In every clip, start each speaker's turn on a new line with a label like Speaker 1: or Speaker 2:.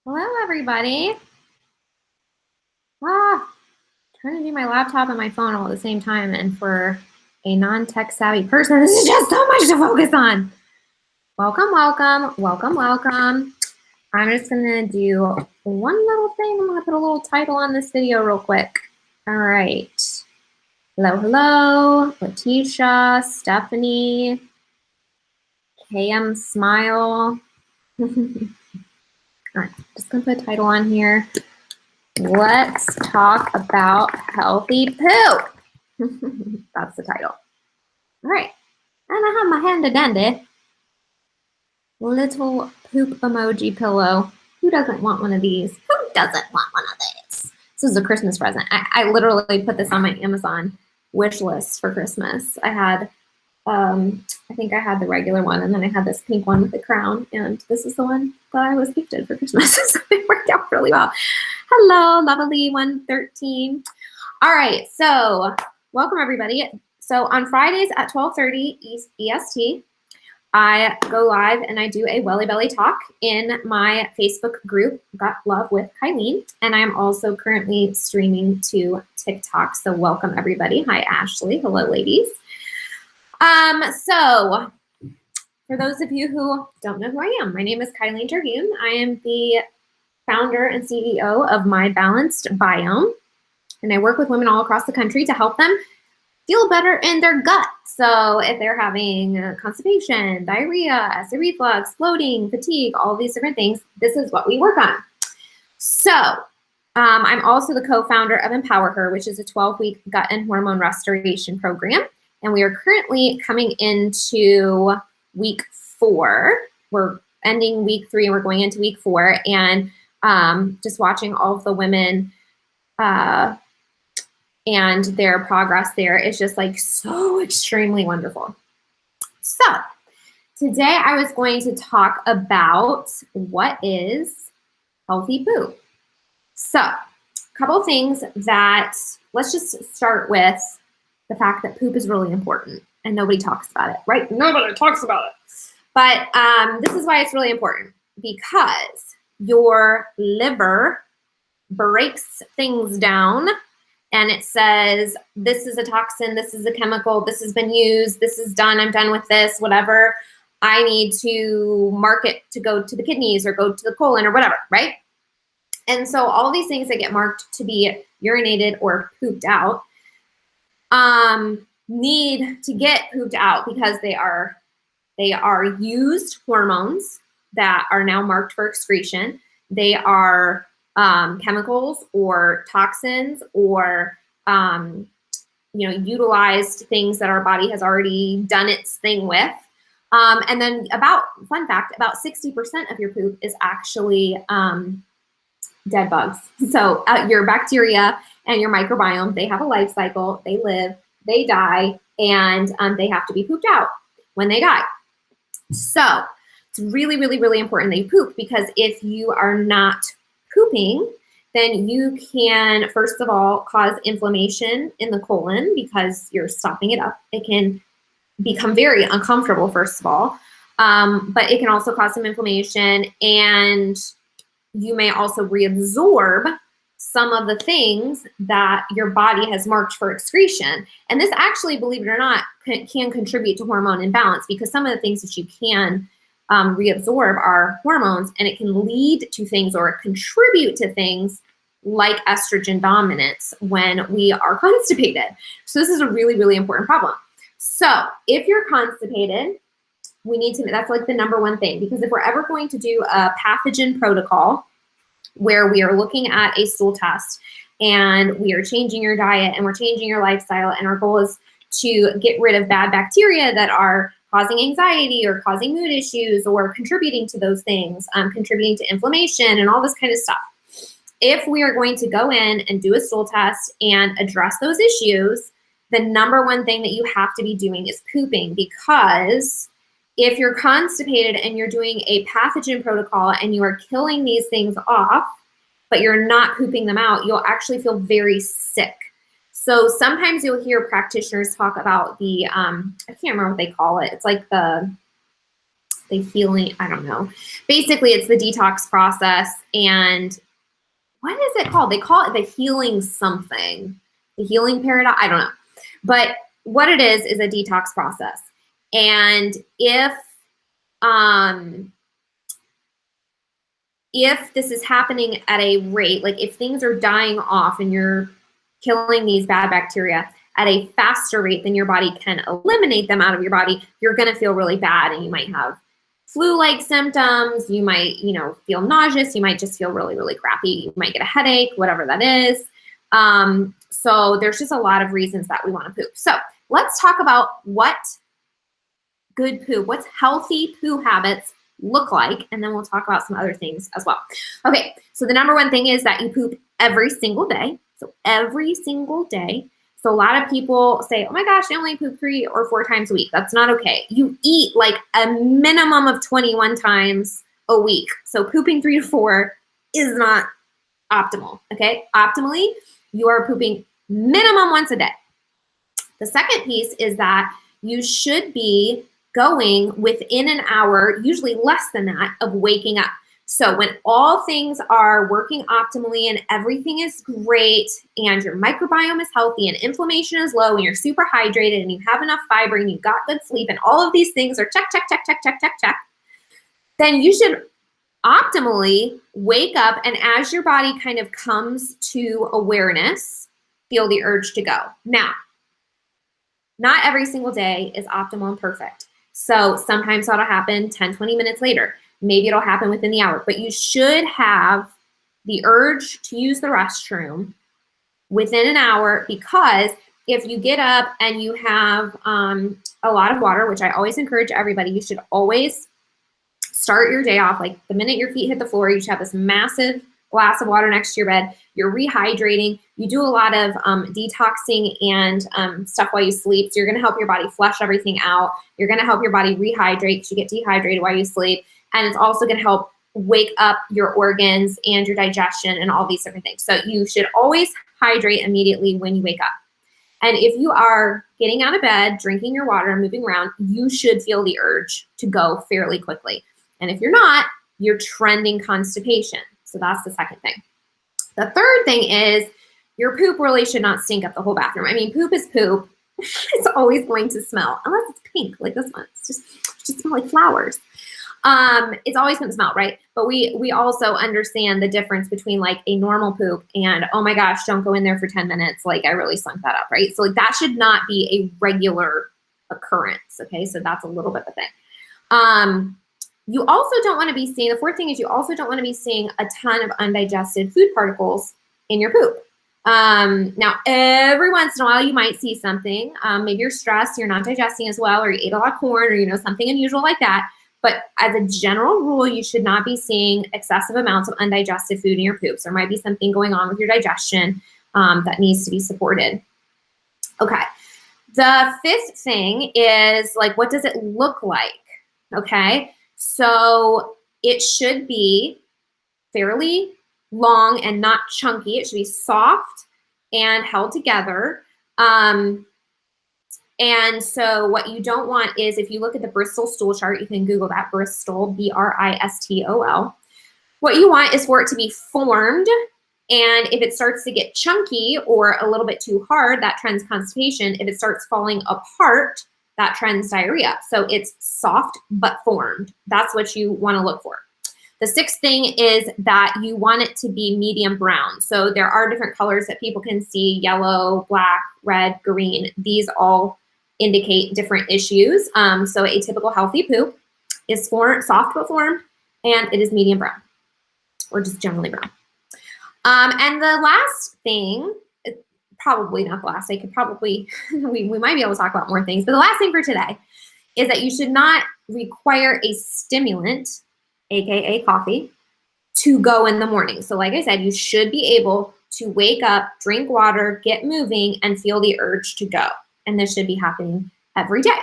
Speaker 1: Hello, everybody. Trying to do my laptop and my phone all at the same time, and for a non-tech savvy person, this is just so much to focus on. Welcome, welcome, welcome, welcome. I'm just gonna do one little thing. I'm gonna put a little title on this video real quick. All right. Hello, hello, Letitia, Stephanie, KM Smile. All right, just gonna put a title on here. Let's talk about healthy poop. That's the title. All right. And I have my handy dandy little poop emoji pillow. Who doesn't want one of these? Who doesn't want one of these? This is a Christmas present. I literally put this on my Amazon wish list for Christmas. I had, I think I had the regular one, and then I had this pink one with the crown, and this is the one that I was gifted for Christmas. So it worked out really well. Hello, lovely 113. All right, so welcome everybody. So on Fridays at 12:30 EST, I go live and I do a Welly Belly talk in my Facebook group, Got Love with Kylene. And I'm also currently streaming to TikTok. So welcome everybody. Hi, Ashley. Hello, ladies. So for those of you who don't know who I am, my name is Kylene Terhune. I am the founder and CEO of My Balanced Biome. And I work with women all across the country to help them feel better in their gut. So if they're having constipation, diarrhea, acid reflux, bloating, fatigue, all these different things, this is what we work on. So I'm also the co-founder of Empower Her, which is a 12-week gut and hormone restoration program. And we are currently coming into week 4. We're ending week 3 and we're going into week 4. And just watching all of the women and their progress there is just like so extremely wonderful. So today I was going to talk about what is healthy poop. So a couple of things that, let's just start with the fact that poop is really important and nobody talks about it, right? Nobody talks about it. But this is why it's really important, because your liver breaks things down. And it says, this is a toxin, this is a chemical, this has been used, this is done, I'm done with this, whatever. I need to mark it to go to the kidneys or go to the colon or whatever, right? And so all these things that get marked to be urinated or pooped out need to get pooped out because they are used hormones that are now marked for excretion. They are chemicals or toxins or utilized things that our body has already done its thing with. And then fun fact, about 60% of your poop is actually dead bugs. So your bacteria and your microbiome, they have a life cycle, they live, they die, and they have to be pooped out when they die. So it's really, really, really important that you poop, because if you are not pooping, then you can, first of all, cause inflammation in the colon because you're stopping it up. It can become very uncomfortable, first of all, but it can also cause some inflammation, and you may also reabsorb some of the things that your body has marked for excretion. And this actually, believe it or not, can contribute to hormone imbalance, because some of the things that you can reabsorb are hormones, and it can lead to things or contribute to things like estrogen dominance when we are constipated. So this is a really, really important problem. So if you're constipated, we need to, that's like the number one thing, because if we're ever going to do a pathogen protocol where we are looking at a stool test and we are changing your diet and we're changing your lifestyle, and our goal is to get rid of bad bacteria that are causing anxiety or causing mood issues or contributing to those things, contributing to inflammation and all this kind of stuff. If we are going to go in and do a stool test and address those issues, the number one thing that you have to be doing is pooping, because if you're constipated and you're doing a pathogen protocol and you are killing these things off, but you're not pooping them out, you'll actually feel very sick. So sometimes you'll hear practitioners talk about the, I can't remember what they call it. It's like the the healing, I don't know. Basically, it's the detox process. And what is it called? They call it the healing something. The healing paradox, I don't know. But what it is a detox process. And if this is happening at a rate, like if things are dying off and you're killing these bad bacteria at a faster rate than your body can eliminate them out of your body, you're going to feel really bad, and you might have flu-like symptoms. You might, feel nauseous. You might just feel really, really crappy. You might get a headache, whatever that is. So there's just a lot of reasons that we want to poop. So let's talk about what good poop, what's healthy poo habits look like, and then we'll talk about some other things as well. Okay, so the number one thing is that you poop every single day. So every single day. So a lot of people say, oh my gosh, I only poop 3 or 4 times a week. That's not okay. You eat like a minimum of 21 times a week. So pooping 3 to 4 is not optimal, okay? Optimally, you are pooping minimum once a day. The second piece is that you should be going within an hour, usually less than that, of waking up. So when all things are working optimally and everything is great and your microbiome is healthy and inflammation is low and you're super hydrated and you have enough fiber and you've got good sleep and all of these things are check, check, check, check, check, check, check, then you should optimally wake up, and as your body kind of comes to awareness, feel the urge to go. Now, not every single day is optimal and perfect. So sometimes that'll happen 10, 20 minutes later. Maybe it'll happen within the hour, but you should have the urge to use the restroom within an hour, because if you get up and you have a lot of water, which I always encourage everybody, you should always start your day off, like the minute your feet hit the floor, you should have this massive glass of water next to your bed. You're rehydrating. You do a lot of detoxing and stuff while you sleep. So you're going to help your body flush everything out. You're going to help your body rehydrate because you get dehydrated while you sleep. And it's also going to help wake up your organs and your digestion and all these different things. So you should always hydrate immediately when you wake up. And if you are getting out of bed, drinking your water, and moving around, you should feel the urge to go fairly quickly. And if you're not, you're trending constipation. So that's the second thing. The third thing is your poop really should not stink up the whole bathroom. I mean, poop is poop. It's always going to smell, unless it's pink like this one. It's just smell like flowers. It's always going to smell, right? But we also understand the difference between like a normal poop and, oh my gosh, don't go in there for 10 minutes. Like I really sunk that up, right? So like that should not be a regular occurrence. Okay. So that's a little bit of a thing. You also don't want to be seeing, the fourth thing is you also don't want to be seeing a ton of undigested food particles in your poop. Now, every once in a while, you might see something. Maybe you're stressed, you're not digesting as well, or you ate a lot of corn, or something unusual like that. But as a general rule, you should not be seeing excessive amounts of undigested food in your poops. There might be something going on with your digestion that needs to be supported. Okay. The fifth thing is like, what does it look like? Okay. So it should be fairly long and not chunky. It should be soft and held together. And so what you don't want is, if you look at the Bristol stool chart, you can Google that, Bristol, B-R-I-S-T-O-L. What you want is for it to be formed. And if it starts to get chunky or a little bit too hard, that trends constipation. If it starts falling apart, that trends diarrhea. So it's soft but formed. That's what you want to look for. The sixth thing is that you want it to be medium brown. So there are different colors that people can see: yellow, black, red, green. These all indicate different issues. So a typical healthy poop is soft but formed, and it is medium brown, or just generally brown. And the last thing, probably not the last, we might be able to talk about more things, but the last thing for today is that you should not require a stimulant, AKA coffee, to go in the morning. So like I said, you should be able to wake up, drink water, get moving, and feel the urge to go. And this should be happening every day.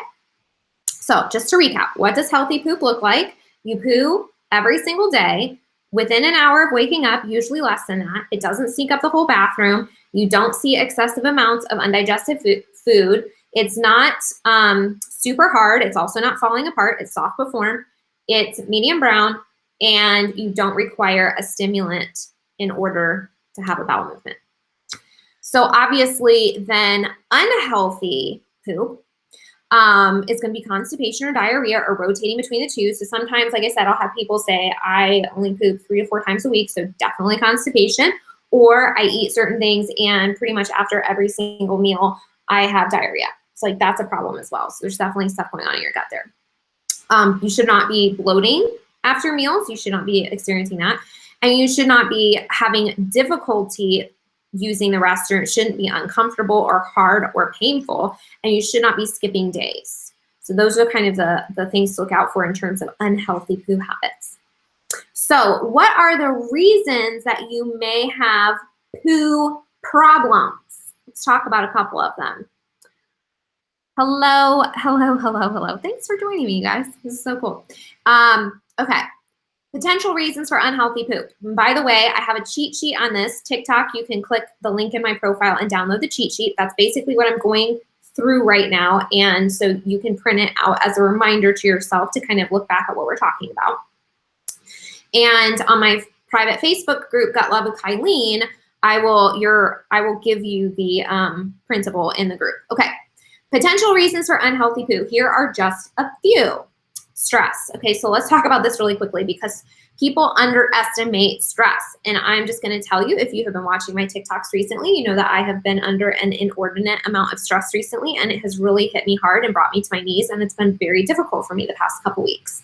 Speaker 1: So just to recap, what does healthy poop look like? You poo every single day within an hour of waking up, usually less than that. It doesn't sneak up the whole bathroom. You don't see excessive amounts of undigested food. It's not super hard. It's also not falling apart. It's soft but formed. it's medium brown, and you don't require a stimulant in order to have a bowel movement. So obviously then unhealthy poop is going to be constipation or diarrhea or rotating between the two. So sometimes, like I said, I'll have people say, I only poop 3 to 4 times a week, so definitely constipation. Or I eat certain things and pretty much after every single meal, I have diarrhea. It's like that's a problem as well. So there's definitely stuff going on in your gut there. You should not be bloating after meals. You should not be experiencing that. And you should not be having difficulty using the restroom. It shouldn't be uncomfortable or hard or painful. And you should not be skipping days. So those are kind of the things to look out for in terms of unhealthy poo habits. So what are the reasons that you may have poo problems? Let's talk about a couple of them. Hello, hello, hello, hello. Thanks for joining me, you guys. This is so cool. Okay. Potential reasons for unhealthy poop. And by the way, I have a cheat sheet on this. TikTok, you can click the link in my profile and download the cheat sheet. That's basically what I'm going through right now. And so you can print it out as a reminder to yourself to kind of look back at what we're talking about. And on my private Facebook group, Gut Love with Kylene, I will give you the printable in the group. Okay. Potential reasons for unhealthy poo. Here are just a few. Stress. Okay, so let's talk about this really quickly because people underestimate stress. And I'm just going to tell you, if you have been watching my TikToks recently, you know that I have been under an inordinate amount of stress recently, and it has really hit me hard and brought me to my knees, and it's been very difficult for me the past couple weeks.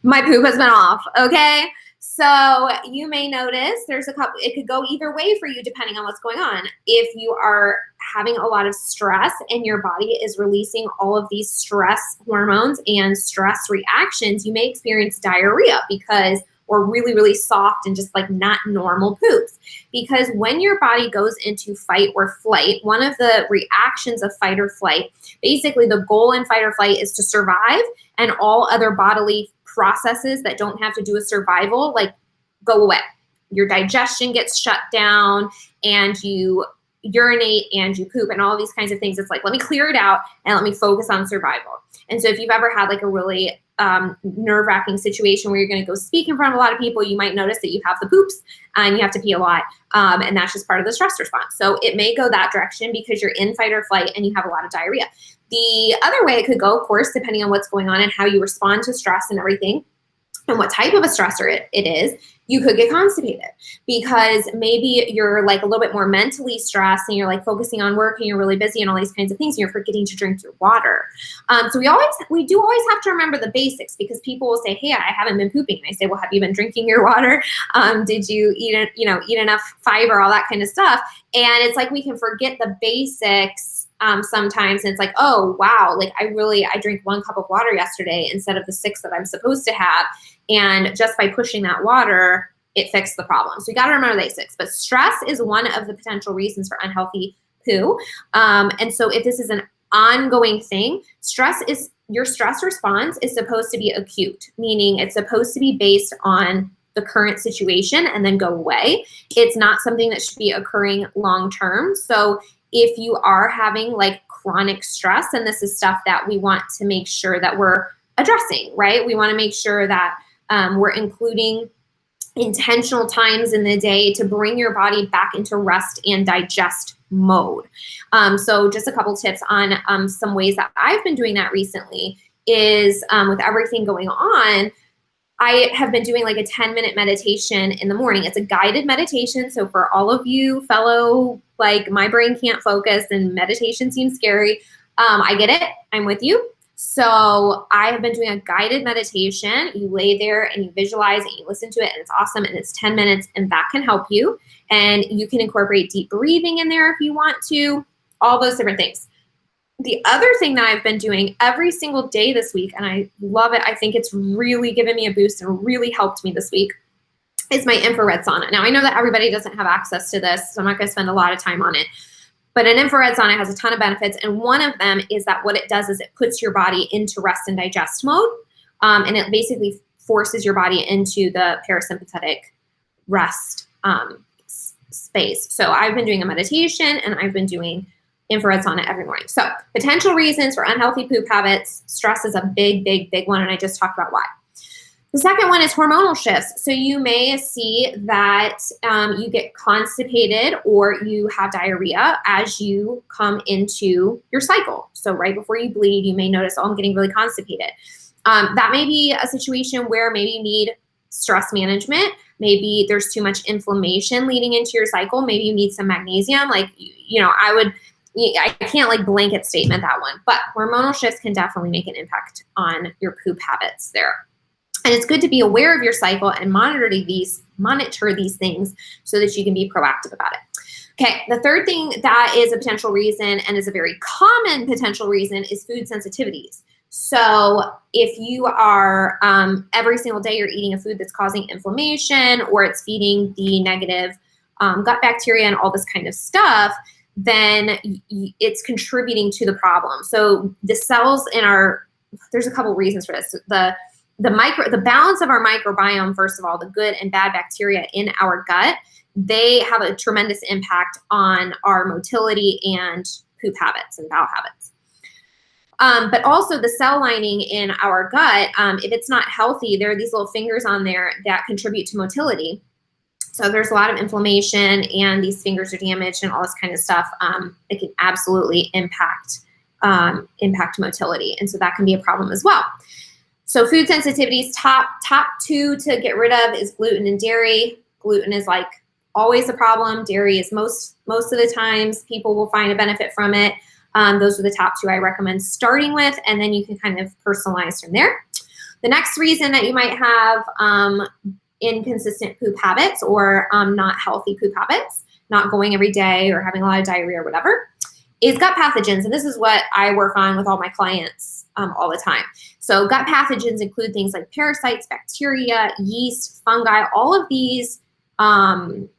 Speaker 1: My poop has been off, okay? So you may notice there's a couple, it could go either way for you depending on what's going on. If you are having a lot of stress and your body is releasing all of these stress hormones and stress reactions, you may experience diarrhea because, or really, really soft and just like not normal poops. Because when your body goes into fight or flight, one of the reactions of fight or flight, basically the goal in fight or flight is to survive, and all other bodily processes that don't have to do with survival, like, go away. Your digestion gets shut down and you urinate and you poop and all these kinds of things. It's like, let me clear it out and let me focus on survival. And so if you've ever had like a really nerve-wracking situation where you're going to go speak in front of a lot of people, you might notice that you have the poops and you have to pee a lot. And that's just part of the stress response. So it may go that direction because you're in fight or flight and you have a lot of diarrhea. The other way it could go, of course, depending on what's going on and how you respond to stress and everything, and what type of a stressor it is, you could get constipated because maybe you're like a little bit more mentally stressed and you're like focusing on work and you're really busy and all these kinds of things and you're forgetting to drink your water. So we do always have to remember the basics because people will say, hey, I haven't been pooping. And I say, well, have you been drinking your water? Did you eat enough fiber, all that kind of stuff? And it's like we can forget the basics sometimes, and it's like, oh wow, like I drank 1 cup of water yesterday instead of the 6 that I'm supposed to have, and just by pushing that water, it fixed the problem. So you got to remember the basics. But stress is one of the potential reasons for unhealthy poo. And so if this is an ongoing thing, your stress response is supposed to be acute, meaning it's supposed to be based on the current situation and then go away. It's not something that should be occurring long term. So if you are having like chronic stress, and this is stuff that we want to make sure that we're addressing, right? We want to make sure that we're including intentional times in the day to bring your body back into rest and digest mode. So just a couple tips on some ways that I've been doing that recently is with everything going on, I have been doing like a 10-minute meditation in the morning. It's a guided meditation. So for all of you fellow, like my brain can't focus and meditation seems scary, I get it. I'm with you. So I have been doing a guided meditation. You lay there and you visualize and you listen to it and it's awesome. And it's 10 minutes and that can help you. And you can incorporate deep breathing in there if you want to, all those different things. The other thing that I've been doing every single day this week, and I love it, I think it's really given me a boost and really helped me this week, is my infrared sauna. Now, I know that everybody doesn't have access to this, so I'm not going to spend a lot of time on it. But an infrared sauna has a ton of benefits, and one of them is that what it does is it puts your body into rest and digest mode, and it basically forces your body into the parasympathetic rest space. So I've been doing a meditation, and I've been doing infrared sauna every morning. So potential reasons for unhealthy poop habits. Stress is a big, big, big one, and I just talked about why. The second one is hormonal shifts. So you may see that you get constipated or you have diarrhea as you come into your cycle. So right before you bleed, you may notice, oh, I'm getting really constipated. That may be a situation where maybe you need stress management. Maybe there's too much inflammation leading into your cycle. Maybe you need some magnesium. Like, I can't like blanket statement that one, but hormonal shifts can definitely make an impact on your poop habits there. And it's good to be aware of your cycle and monitor these things so that you can be proactive about it. Okay, the third thing that is a potential reason and is a very common potential reason is food sensitivities. So if you are every single day you're eating a food that's causing inflammation or it's feeding the negative gut bacteria and all this kind of stuff, then it's contributing to the problem. So the cells in there's a couple reasons for this. The balance of our microbiome, first of all, the good and bad bacteria in our gut, they have a tremendous impact on our motility and poop habits and bowel habits. But also the cell lining in our gut, if it's not healthy, there are these little fingers on there that contribute to motility. So there's a lot of inflammation and these fingers are damaged and all this kind of stuff. It can absolutely impact motility. And so that can be a problem as well. So food sensitivities, top two to get rid of is gluten and dairy. Gluten is like always a problem. Dairy is most of the times people will find a benefit from it. Those are the top two I recommend starting with, and then you can kind of personalize from there. The next reason that you might have inconsistent poop habits or not healthy poop habits, not going every day or having a lot of diarrhea or whatever, is gut pathogens. And this is what I work on with all my clients all the time. So gut pathogens include things like parasites, bacteria, yeast, fungi. All of these pathogens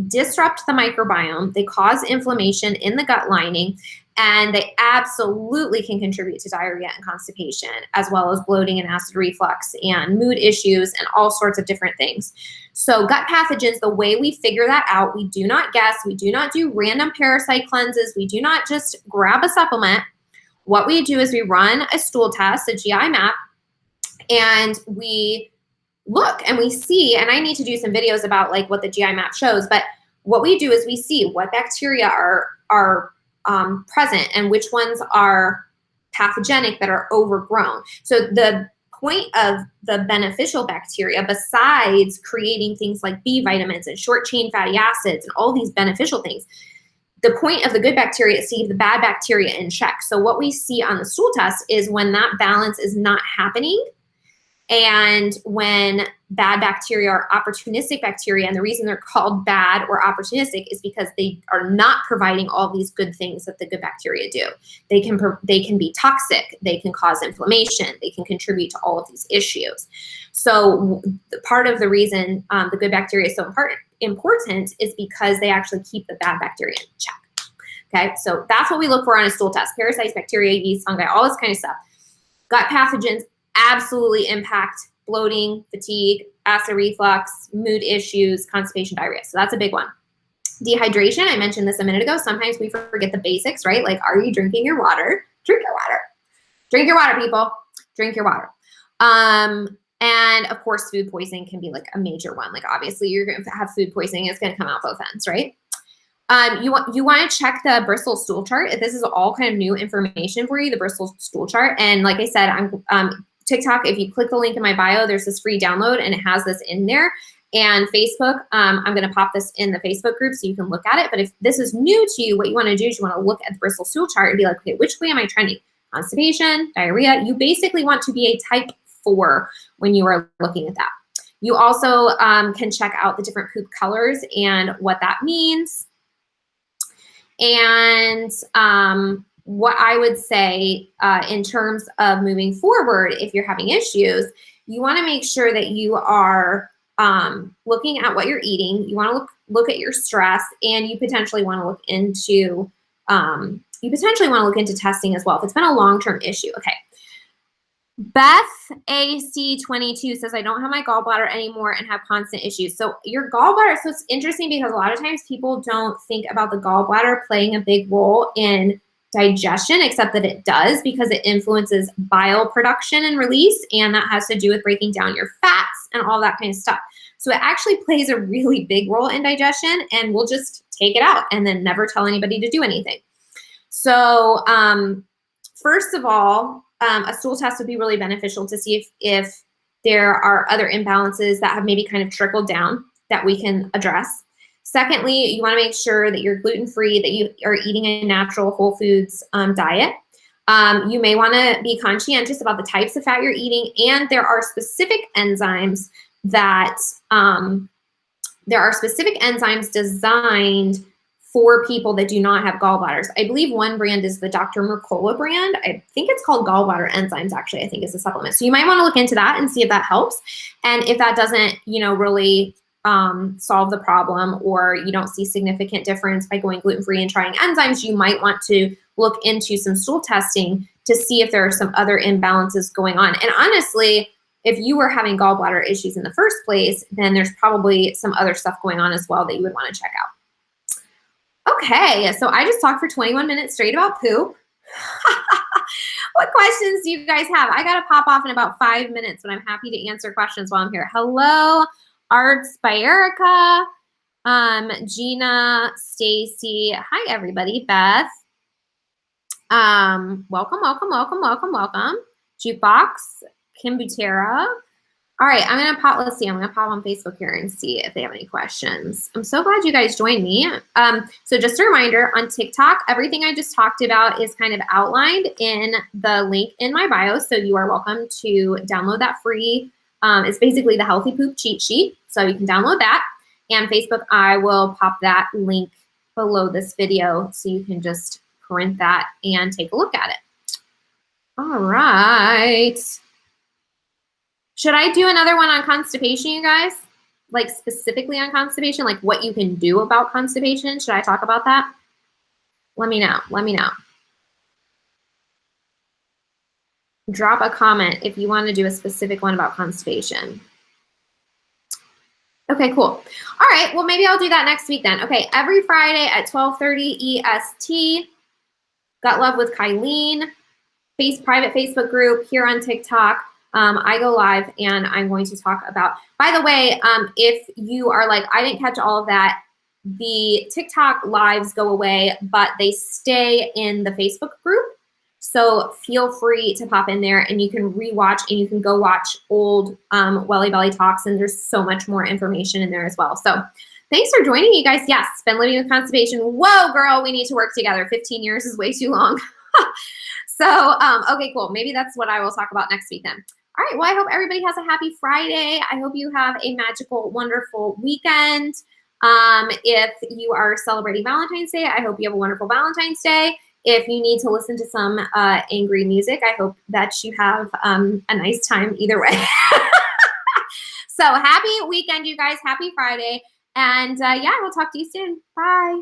Speaker 1: disrupt the microbiome. They cause inflammation in the gut lining, and they absolutely can contribute to diarrhea and constipation, as well as bloating and acid reflux and mood issues and all sorts of different things. So gut pathogens, the way we figure that out, we do not guess. We do not do random parasite cleanses. We do not just grab a supplement. What we do is we run a stool test, a GI map, and we look and we see, and I need to do some videos about like what the GI map shows, but what we do is we see what bacteria are present and which ones are pathogenic that are overgrown. So the point of the beneficial bacteria, besides creating things like B vitamins and short chain fatty acids and all these beneficial things, the point of the good bacteria is to keep the bad bacteria in check. So what we see on the stool test is when that balance is not happening, and when bad bacteria are opportunistic bacteria, and the reason they're called bad or opportunistic is because they are not providing all these good things that the good bacteria do. They can be toxic, they can cause inflammation, they can contribute to all of these issues. So part of the reason the good bacteria is so important is because they actually keep the bad bacteria in check. Okay, so that's what we look for on a stool test: parasites, bacteria, yeast, fungi, all this kind of stuff. Gut pathogens absolutely impact bloating, fatigue, acid reflux, mood issues, constipation, diarrhea. So that's a big one. Dehydration, I mentioned this a minute ago. Sometimes we forget the basics, right? Like, are you drinking your water? Drink your water. Drink your water, people. Drink your water. And of course, food poisoning can be like a major one. Like, obviously, you're going to have food poisoning. It's going to come out both ends, right? You want to check the Bristol stool chart. This is all kind of new information for you, the Bristol stool chart. And like I said, I'm TikTok, if you click the link in my bio, there's this free download and it has this in there. And Facebook, I'm going to pop this in the Facebook group so you can look at it. But if this is new to you, what you want to do is you want to look at the Bristol stool chart and be like, okay, which way am I trending? Constipation, diarrhea. You basically want to be a type 4 when you are looking at that. You also can check out the different poop colors and what that means. And what I would say in terms of moving forward, if you're having issues, you want to make sure that you are looking at what you're eating. You want to look at your stress, and you potentially want to look into testing as well if it's been a long-term issue. Okay. Beth AC22 says, I don't have my gallbladder anymore and have constant issues. So your gallbladder, so it's interesting because a lot of times people don't think about the gallbladder playing a big role in digestion, except that it does because it influences bile production and release, and that has to do with breaking down your fats and all that kind of stuff. So it actually plays a really big role in digestion, and we'll just take it out and then never tell anybody to do anything. So first of all, a stool test would be really beneficial to see if there are other imbalances that have maybe kind of trickled down that we can address. Secondly, you want to make sure that you're gluten-free, that you are eating a natural whole foods diet. You may want to be conscientious about the types of fat you're eating, and there are specific enzymes that designed for people that do not have gallbladders. I believe one brand is the Dr. Mercola brand. I think it's called Gallbladder Enzymes, actually, I think is a supplement. So you might want to look into that and see if that helps. And if that doesn't, really solve the problem, or you don't see significant difference by going gluten-free and trying enzymes, you might want to look into some stool testing to see if there are some other imbalances going on. And honestly, if you were having gallbladder issues in the first place, then there's probably some other stuff going on as well that you would want to check out. Okay, so I just talked for 21 minutes straight about poop. What questions do you guys have? I got to pop off in about 5 minutes, but I'm happy to answer questions while I'm here. Hello, Arts by Erica, Gina, Stacy. Hi, everybody. Beth. Welcome. Jukebox, Kim Butera. All right, I'm going to pop, let's see, I'm going to pop on Facebook here and see if they have any questions. I'm so glad you guys joined me. So just a reminder, on TikTok, everything I just talked about is kind of outlined in the link in my bio. So you are welcome to download that free. It's basically the Healthy Poop Cheat Sheet. So you can download that. And Facebook, I will pop that link below this video so you can just print that and take a look at it. All right. Should I do another one on constipation, you guys? Like specifically on constipation, like what you can do about constipation? Should I talk about that? Let me know. Drop a comment if you want to do a specific one about constipation. Okay, cool. All right, well, maybe I'll do that next week then. Okay, every Friday at 12:30 EST, Gut Love with Kylene, private Facebook group here on TikTok. I go live and I'm going to talk about, by the way, if you are like, I didn't catch all of that, the TikTok lives go away, but they stay in the Facebook group. So feel free to pop in there and you can rewatch and you can go watch old Welly Belly Talks, and there's so much more information in there as well. So thanks for joining, you guys. Yes, been living with constipation. Whoa, girl, we need to work together. 15 years is way too long. So, okay, cool. Maybe that's what I will talk about next week then. All right, well, I hope everybody has a happy Friday. I hope you have a magical, wonderful weekend. If you are celebrating Valentine's Day, I hope you have a wonderful Valentine's Day. If you need to listen to some angry music, I hope that you have a nice time either way. So happy weekend, you guys. Happy Friday. And yeah, we'll talk to you soon. Bye.